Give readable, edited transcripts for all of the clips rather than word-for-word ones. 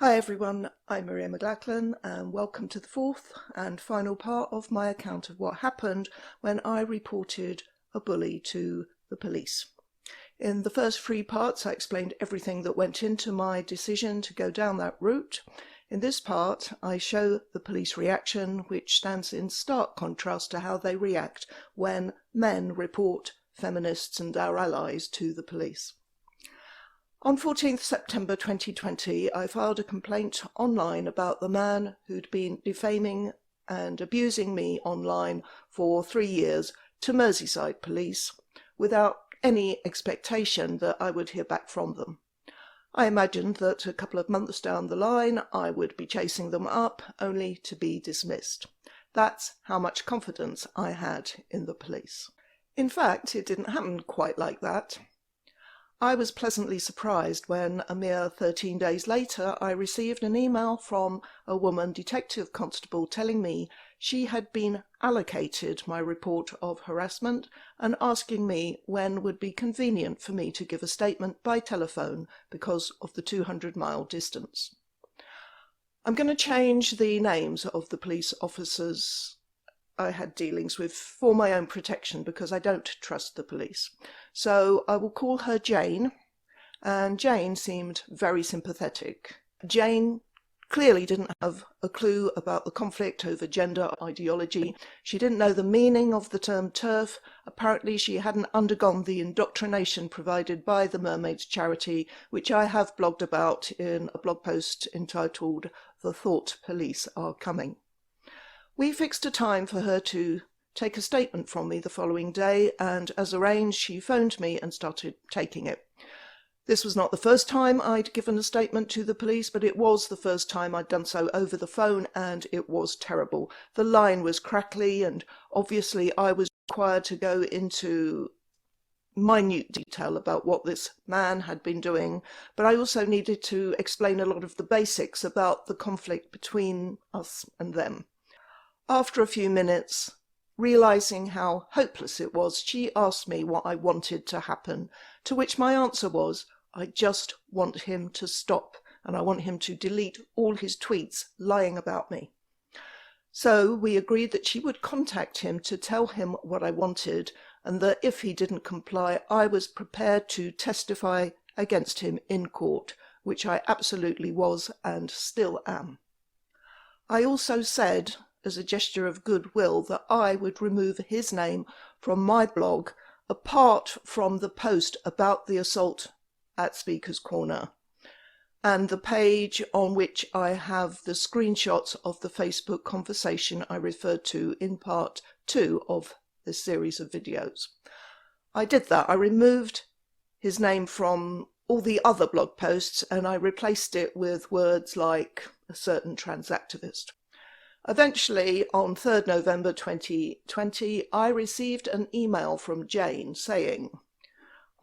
Hi everyone, I'm Maria McLachlan and welcome to the fourth and final part of my account of what happened when I reported a bully to the police. In the first three parts I explained everything that went into my decision to go down that route. In this part I show the police reaction, which stands in stark contrast to how they react when men report feminists and our allies to the police. On 14th September 2020, I filed a complaint online about the man who'd been defaming and abusing me online for 3 years to Merseyside police without any expectation that I would hear back from them. I imagined that a couple of months down the line I would be chasing them up only to be dismissed. That's how much confidence I had in the police. In fact, it didn't happen quite like that. I was pleasantly surprised when, a mere 13 days later, I received an email from a woman detective constable telling me she had been allocated my report of harassment and asking me when would be convenient for me to give a statement by telephone because of the 200-mile distance. I'm going to change the names of the police officers I had dealings with for my own protection because I don't trust the police. So I will call her Jane, and Jane seemed very sympathetic. Jane clearly didn't have a clue about the conflict over gender ideology. She didn't know the meaning of the term TERF. Apparently she hadn't undergone the indoctrination provided by the Mermaids charity, which I have blogged about in a blog post entitled "The Thought Police Are Coming." We fixed a time for her to take a statement from me the following day, and as arranged, she phoned me and started taking it. This was not the first time I'd given a statement to the police, but it was the first time I'd done so over the phone, and it was terrible. The line was crackly, and obviously I was required to go into minute detail about what this man had been doing, but I also needed to explain a lot of the basics about the conflict between us and them. After a few minutes, realizing how hopeless it was, she asked me what I wanted to happen, to which my answer was, I just want him to stop, and I want him to delete all his tweets lying about me. So we agreed that she would contact him to tell him what I wanted, and that if he didn't comply, I was prepared to testify against him in court, which I absolutely was and still am. I also said, as a gesture of goodwill, that I would remove his name from my blog apart from the post about the assault at Speaker's Corner and the page on which I have the screenshots of the Facebook conversation I referred to in part 2 of this series of videos. I did that. I removed his name from all the other blog posts and I replaced it with words like a certain trans activist. Eventually, on 3rd November 2020, I received an email from Jane saying,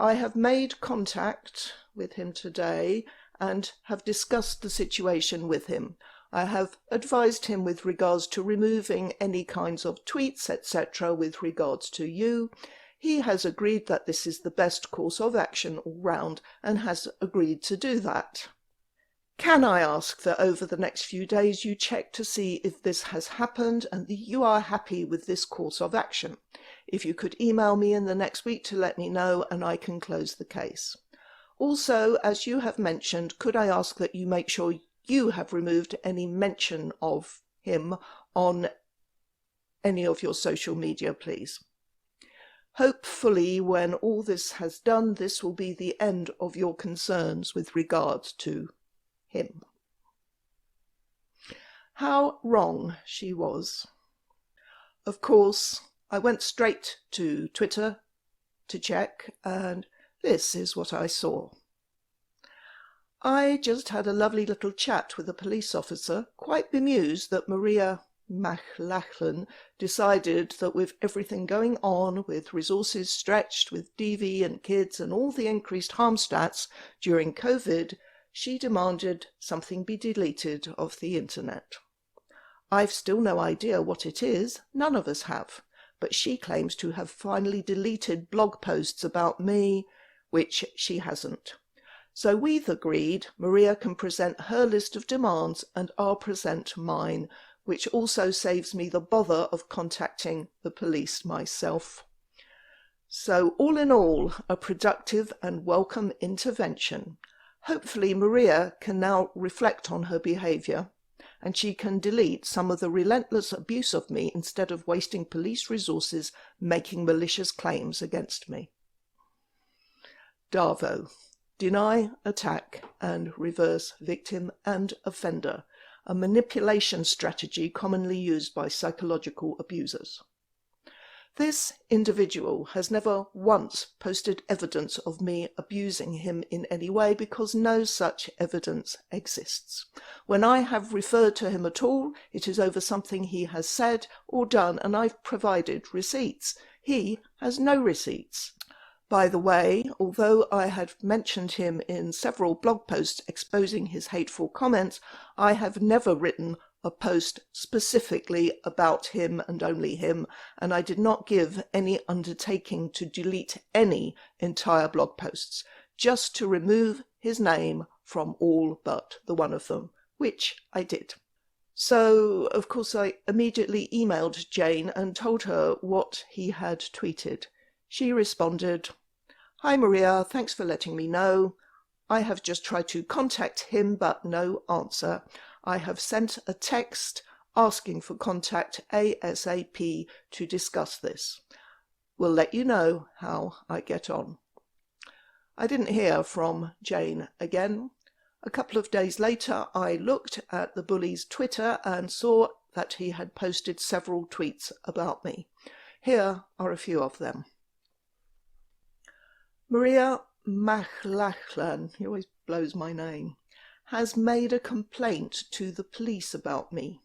I have made contact with him today and have discussed the situation with him. I have advised him with regards to removing any kinds of tweets, etc. with regards to you. He has agreed that this is the best course of action all round and has agreed to do that. Can I ask that over the next few days you check to see if this has happened and that you are happy with this course of action? If you could email me in the next week to let me know and I can close the case. Also, as you have mentioned, could I ask that you make sure you have removed any mention of him on any of your social media, please? Hopefully, when all this has done, this will be the end of your concerns with regards to him. How wrong she was. Of course, I went straight to Twitter to check, and this is what I saw. I just had a lovely little chat with a police officer, quite bemused that Maria McLachlan decided that with everything going on, with resources stretched, with DV and kids and all the increased harm stats during COVID, she demanded something be deleted off the internet. I've still no idea what it is, none of us have, but she claims to have finally deleted blog posts about me, which she hasn't. So we've agreed Maria can present her list of demands and I'll present mine, which also saves me the bother of contacting the police myself. So all in all, a productive and welcome intervention. Hopefully Maria can now reflect on her behaviour and she can delete some of the relentless abuse of me instead of wasting police resources making malicious claims against me. Darvo. Deny, attack, and reverse victim and offender, a manipulation strategy commonly used by psychological abusers. This individual has never once posted evidence of me abusing him in any way because no such evidence exists. When I have referred to him at all, it is over something he has said or done, and I've provided receipts. He has no receipts. By the way, although I had mentioned him in several blog posts exposing his hateful comments, I have never written a post specifically about him and only him, and I did not give any undertaking to delete any entire blog posts, just to remove his name from all but the one of them, which I did. So, of course, I immediately emailed Jane and told her what he had tweeted. She responded, "Hi Maria, thanks for letting me know. I have just tried to contact him but no answer. I have sent a text asking for contact ASAP to discuss this. Will let you know how I get on." I didn't hear from Jane again. A couple of days later I looked at the bully's Twitter and saw that he had posted several tweets about me. Here are a few of them. Maria Maclachlan, he always blows my name, has made a complaint to the police about me.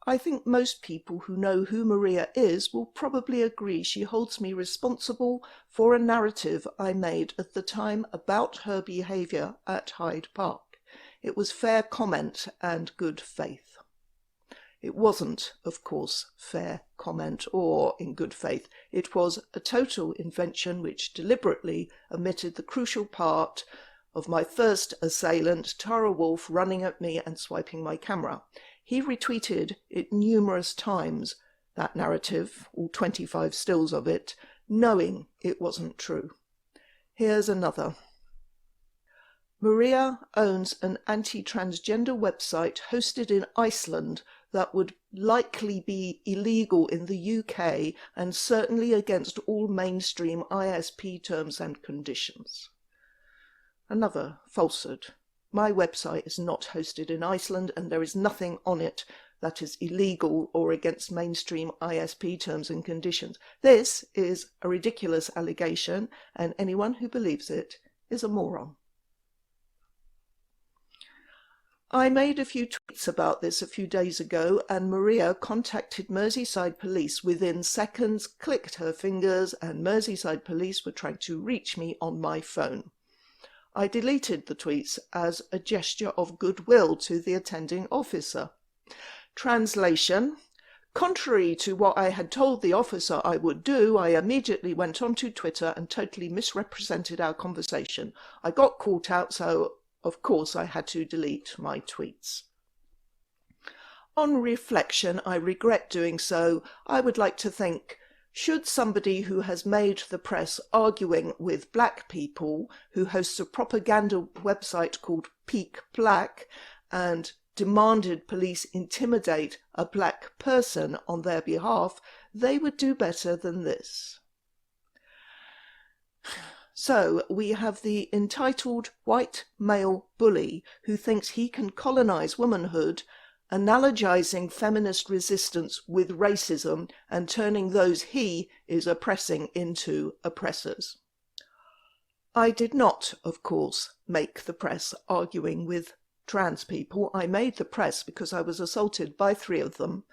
I think most people who know who Maria is will probably agree she holds me responsible for a narrative I made at the time about her behaviour at Hyde Park. It was fair comment and good faith. It wasn't, of course, fair comment or in good faith. It was a total invention which deliberately omitted the crucial part of my first assailant, Tara Wolff, running at me and swiping my camera. He retweeted it numerous times, that narrative, all 25 stills of it, knowing it wasn't true. Here's another. Maria owns an anti-transgender website hosted in Iceland that would likely be illegal in the UK and certainly against all mainstream ISP terms and conditions. Another falsehood. My website is not hosted in Iceland and there is nothing on it that is illegal or against mainstream ISP terms and conditions. This is a ridiculous allegation and anyone who believes it is a moron. I made a few tweets about this a few days ago and Maria contacted Merseyside police within seconds, clicked her fingers and Merseyside police were trying to reach me on my phone. I deleted the tweets as a gesture of goodwill to the attending officer. Translation: contrary to what I had told the officer I would do, I immediately went onto Twitter and totally misrepresented our conversation. I got caught out, so of course I had to delete my tweets. On reflection, I regret doing so. I would like to think, should somebody who has made the press arguing with black people, who hosts a propaganda website called Peak Black, and demanded police intimidate a black person on their behalf, they would do better than this. So we have the entitled white male bully who thinks he can colonize womanhood, analogizing feminist resistance with racism and turning those he is oppressing into oppressors. I did not, of course, make the press arguing with trans people. I made the press because I was assaulted by 3 of them,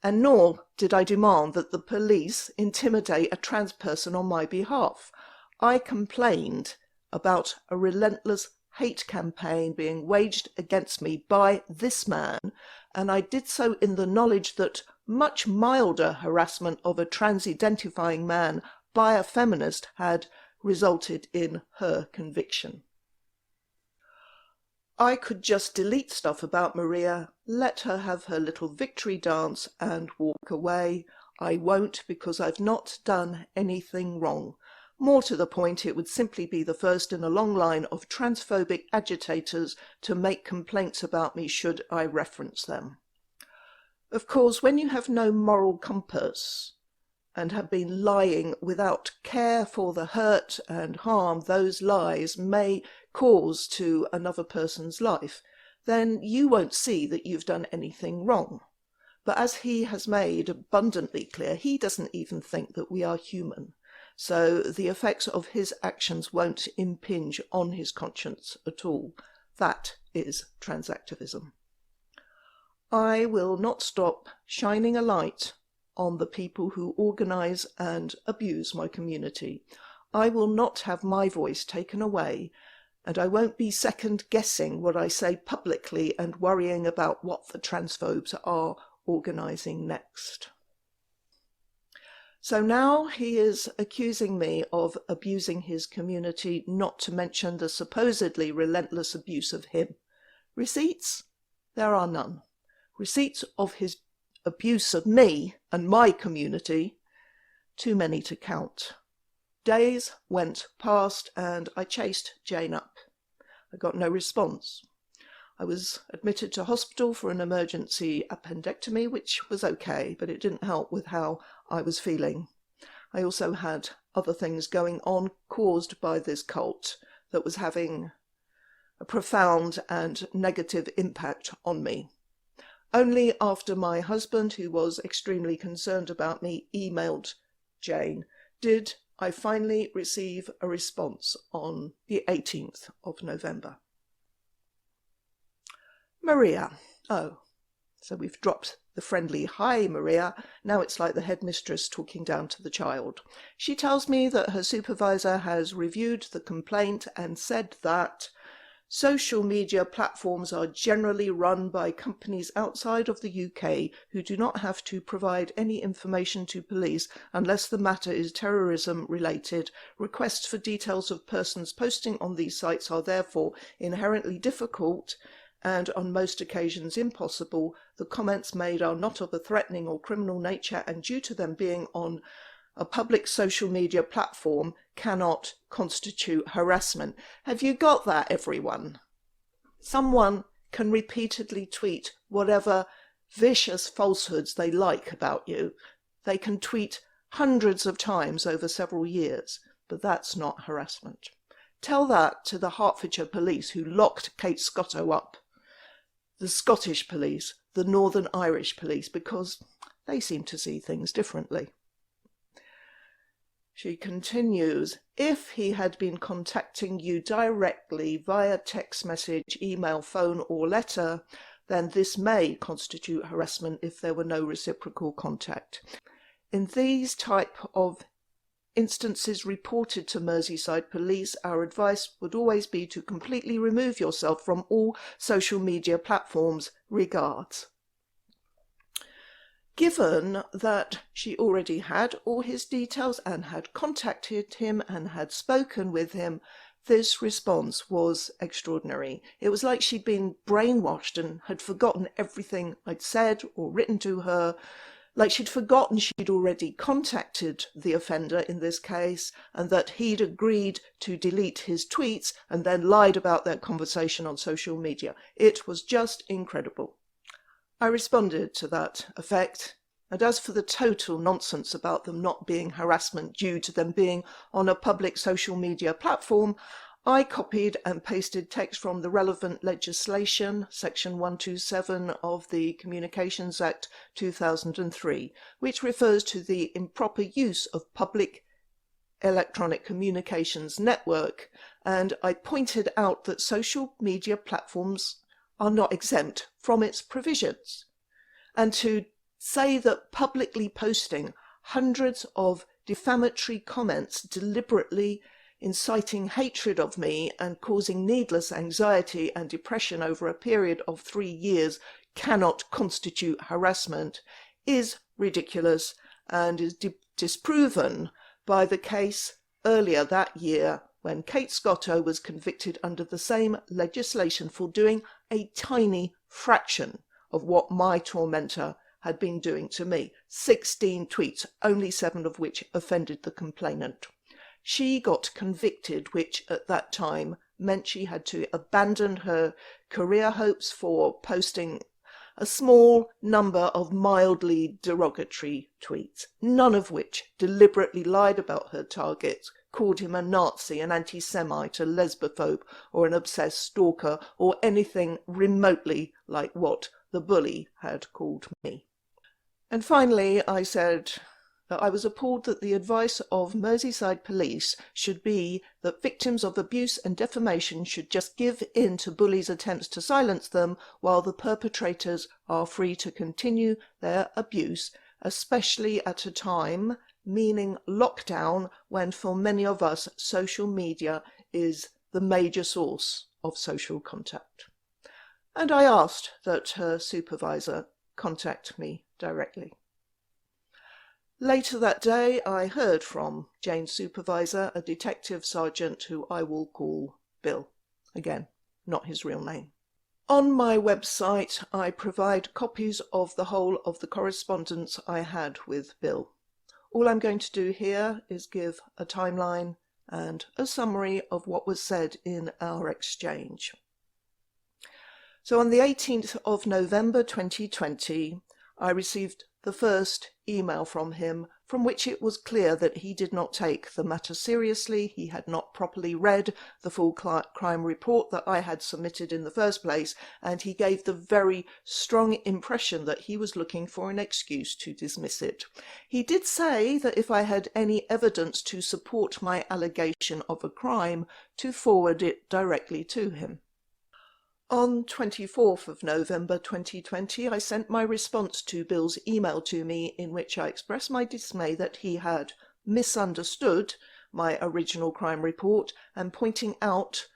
and nor did I demand that the police intimidate a trans person on my behalf. I complained about a relentless hate campaign being waged against me by this man, and I did so in the knowledge that much milder harassment of a trans-identifying man by a feminist had resulted in her conviction. I could just delete stuff about Maria, let her have her little victory dance and walk away. I won't, because I've not done anything wrong. More to the point, it would simply be the first in a long line of transphobic agitators to make complaints about me should I reference them. Of course, when you have no moral compass and have been lying without care for the hurt and harm those lies may cause to another person's life, then you won't see that you've done anything wrong. But as he has made abundantly clear, he doesn't even think that we are human. So the effects of his actions won't impinge on his conscience at all. That is transactivism. I will not stop shining a light on the people who organise and abuse my community. I will not have my voice taken away, and I won't be second-guessing what I say publicly and worrying about what the transphobes are organising next. So now he is accusing me of abusing his community, not to mention the supposedly relentless abuse of him. Receipts? There are none. Receipts of his abuse of me and my community? Too many to count. Days went past and I chased Jane up. I got no response. I was admitted to hospital for an emergency appendectomy, which was okay, but it didn't help with how I was feeling. I also had other things going on caused by this cult that was having a profound and negative impact on me. Only after my husband, who was extremely concerned about me, emailed Jane, did I finally receive a response on the 18th of November. Maria. Oh, so we've dropped the friendly "Hi, Maria." Now it's like the headmistress talking down to the child. She tells me that her supervisor has reviewed the complaint and said that social media platforms are generally run by companies outside of the UK who do not have to provide any information to police unless the matter is terrorism related. Requests for details of persons posting on these sites are therefore inherently difficult and on most occasions impossible. The comments made are not of a threatening or criminal nature, and due to them being on a public social media platform cannot constitute harassment. Have you got that, everyone? Someone can repeatedly tweet whatever vicious falsehoods they like about you. They can tweet hundreds of times over several years, but that's not harassment. Tell that to the Hertfordshire police who locked Kate Scotto up, the Scottish police, the Northern Irish police, because they seem to see things differently. She continues, if he had been contacting you directly via text message, email, phone or letter, then this may constitute harassment if there were no reciprocal contact. In these type of instances reported to Merseyside Police, our advice would always be to completely remove yourself from all social media platforms. Regards. Given that she already had all his details and had contacted him and had spoken with him, this response was extraordinary. It was like she'd been brainwashed and had forgotten everything I'd said or written to her, like she'd forgotten she'd already contacted the offender in this case and that he'd agreed to delete his tweets and then lied about their conversation on social media. It was just incredible. I responded to that effect, and as for the total nonsense about them not being harassment due to them being on a public social media platform, I copied and pasted text from the relevant legislation, Section 127 of the Communications Act 2003, which refers to the improper use of public electronic communications network, and I pointed out that social media platforms are not exempt from its provisions. And to say that publicly posting hundreds of defamatory comments deliberately inciting hatred of me and causing needless anxiety and depression over a period of 3 years cannot constitute harassment is ridiculous and is disproven by the case earlier that year when Kate Scotto was convicted under the same legislation for doing a tiny fraction of what my tormentor had been doing to me. 16 tweets, only 7 of which offended the complainant. She got convicted, which at that time meant she had to abandon her career hopes for posting a small number of mildly derogatory tweets, none of which deliberately lied about her targets, called him a Nazi, an anti-Semite, a lesbophobe, or an obsessed stalker, or anything remotely like what the bully had called me. And finally, I said that I was appalled that the advice of Merseyside police should be that victims of abuse and defamation should just give in to bullies' attempts to silence them, while the perpetrators are free to continue their abuse, especially at a time, meaning lockdown, when for many of us social media is the major source of social contact. And I asked that her supervisor contact me directly. Later that day, I heard from Jane's supervisor, a detective sergeant who I will call Bill. Again, not his real name. On my website, I provide copies of the whole of the correspondence I had with Bill. All I'm going to do here is give a timeline and a summary of what was said in our exchange. So on the 18th of November 2020, I received the first email from him, from which it was clear that he did not take the matter seriously. He had not properly read the full crime report that I had submitted in the first place, and he gave the very strong impression that he was looking for an excuse to dismiss it. He did say that if I had any evidence to support my allegation of a crime, to forward it directly to him. On 24th of November 2020, I sent my response to Bill's email to me, in which I expressed my dismay that he had misunderstood my original crime report, and pointing out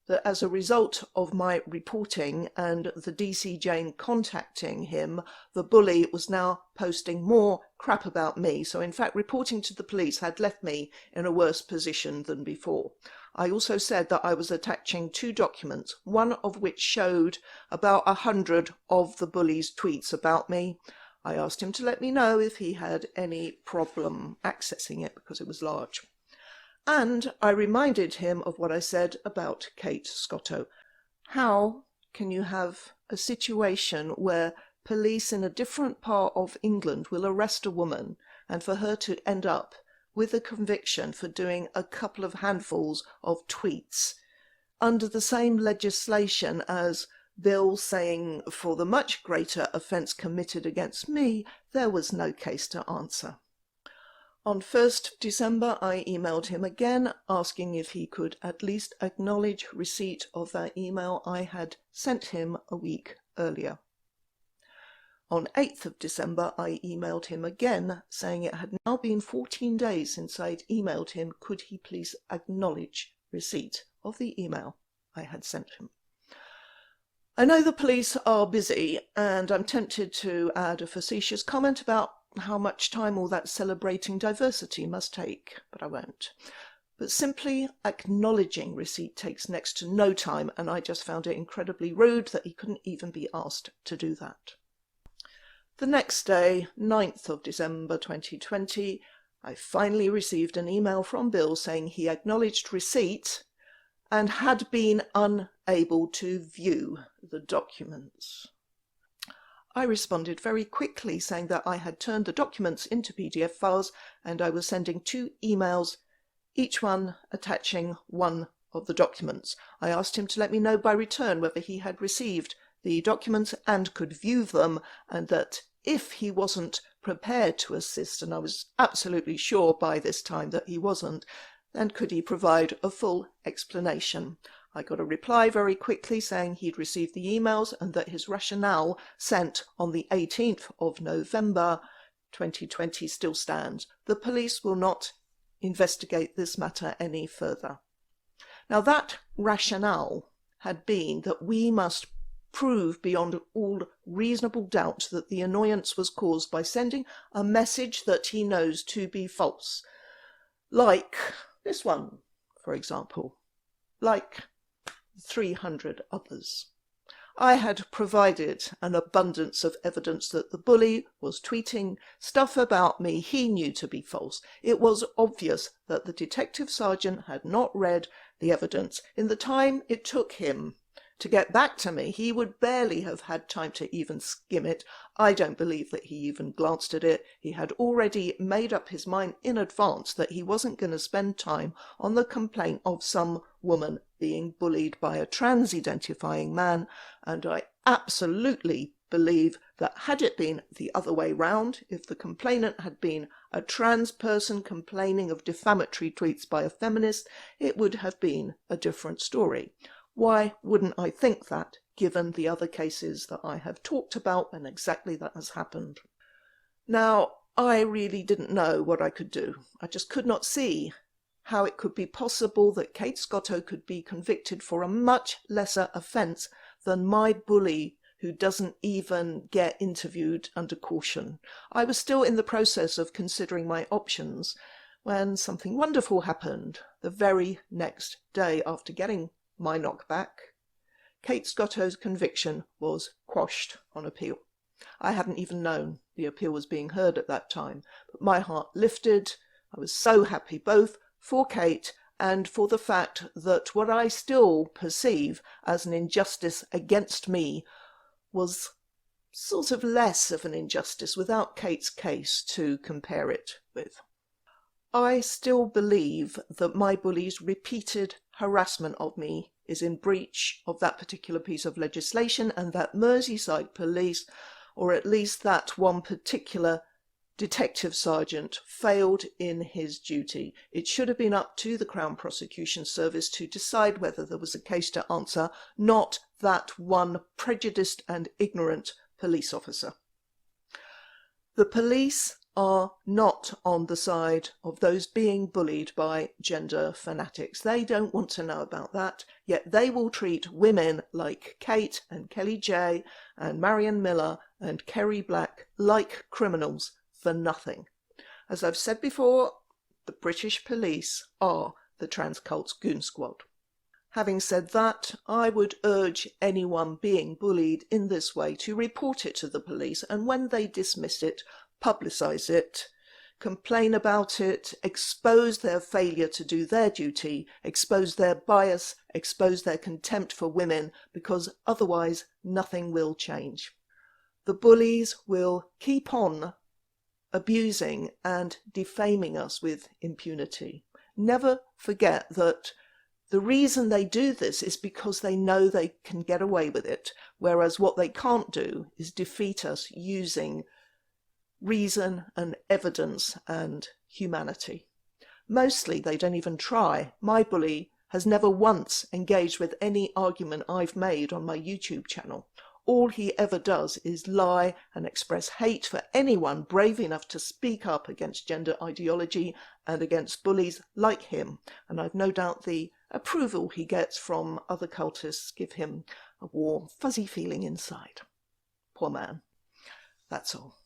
that as a result of my reporting and the DC Jane contacting him, the bully was now posting more crap about me. So in fact, reporting to the police had left me in a worse position than before. I also said that I was attaching 2 documents, one of which showed about 100 of the bully's tweets about me. I asked him to let me know if he had any problem accessing it because it was large. And I reminded him of what I said about Kate Scotto. How can you have a situation where police in a different part of England will arrest a woman, and for her to end up with a conviction for doing a couple of handfuls of tweets under the same legislation as Bill saying for the much greater offence committed against me, there was no case to answer? On 1st December, I emailed him again, asking if he could at least acknowledge receipt of that email I had sent him a week earlier. On 8th of December, I emailed him again, saying it had now been 14 days since I'd emailed him. Could he please acknowledge receipt of the email I had sent him? I know the police are busy, and I'm tempted to add a facetious comment about how much time all that celebrating diversity must take, but I won't. But simply acknowledging receipt takes next to no time, and I just found it incredibly rude that he couldn't even be asked to do that. The next day, 9th of December 2020, I finally received an email from Bill saying he acknowledged receipt and had been unable to view the documents. I responded very quickly saying that I had turned the documents into PDF files and I was sending 2 emails, each one attaching one of the documents. I asked him to let me know by return whether he had received the documents and could view them, and that if he wasn't prepared to assist, and I was absolutely sure by this time that he wasn't, then could he provide a full explanation. I got a reply very quickly saying he'd received the emails and that his rationale sent on the 18th of November 2020 still stands. The police will not investigate this matter any further. Now that rationale had been that we must prove beyond all reasonable doubt that the annoyance was caused by sending a message that he knows to be false, like this one, for example, like 300 others. I had provided an abundance of evidence that the bully was tweeting stuff about me he knew to be false. It was obvious that the detective sergeant had not read the evidence. In the time it took him to get back to me, he would barely have had time to even skim it. I don't believe that he even glanced at it. He had already made up his mind in advance that he wasn't going to spend time on the complaint of some woman being bullied by a trans-identifying man, and I absolutely believe that had it been the other way round, if the complainant had been a trans person complaining of defamatory tweets by a feminist, it would have been a different story. Why wouldn't I think that, given the other cases that I have talked about and exactly that has happened? Now, I really didn't know what I could do. I just could not see how it could be possible that Kate Scotto could be convicted for a much lesser offence than my bully who doesn't even get interviewed under caution. I was still in the process of considering my options when something wonderful happened. The very next day after getting my knockback, Kate Scotto's conviction was quashed on appeal. I hadn't even known the appeal was being heard at that time, but my heart lifted. I was so happy both for Kate and for the fact that what I still perceive as an injustice against me was sort of less of an injustice without Kate's case to compare it with. I still believe that my bully's repeated harassment of me is in breach of that particular piece of legislation, and that Merseyside Police, or at least that one particular detective sergeant, failed in his duty. It should have been up to the Crown Prosecution Service to decide whether there was a case to answer, not that one prejudiced and ignorant police officer. The police are not on the side of those being bullied by gender fanatics. They don't want to know about that, yet they will treat women like Kate and Kelly J and Marion Miller and Kerry Black like criminals for nothing. As I've said before, the British police are the trans cult's goon squad. Having said that, I would urge anyone being bullied in this way to report it to the police, and when they dismiss it, publicise it, complain about it, expose their failure to do their duty, expose their bias, expose their contempt for women, because otherwise nothing will change. The bullies will keep on abusing and defaming us with impunity. Never forget that the reason they do this is because they know they can get away with it, whereas what they can't do is defeat us using reason and evidence and humanity. Mostly they don't even try. My bully has never once engaged with any argument I've made on my YouTube channel. All he ever does is lie and express hate for anyone brave enough to speak up against gender ideology and against bullies like him, and I've no doubt the approval he gets from other cultists give him a warm, fuzzy feeling inside. Poor man. That's all.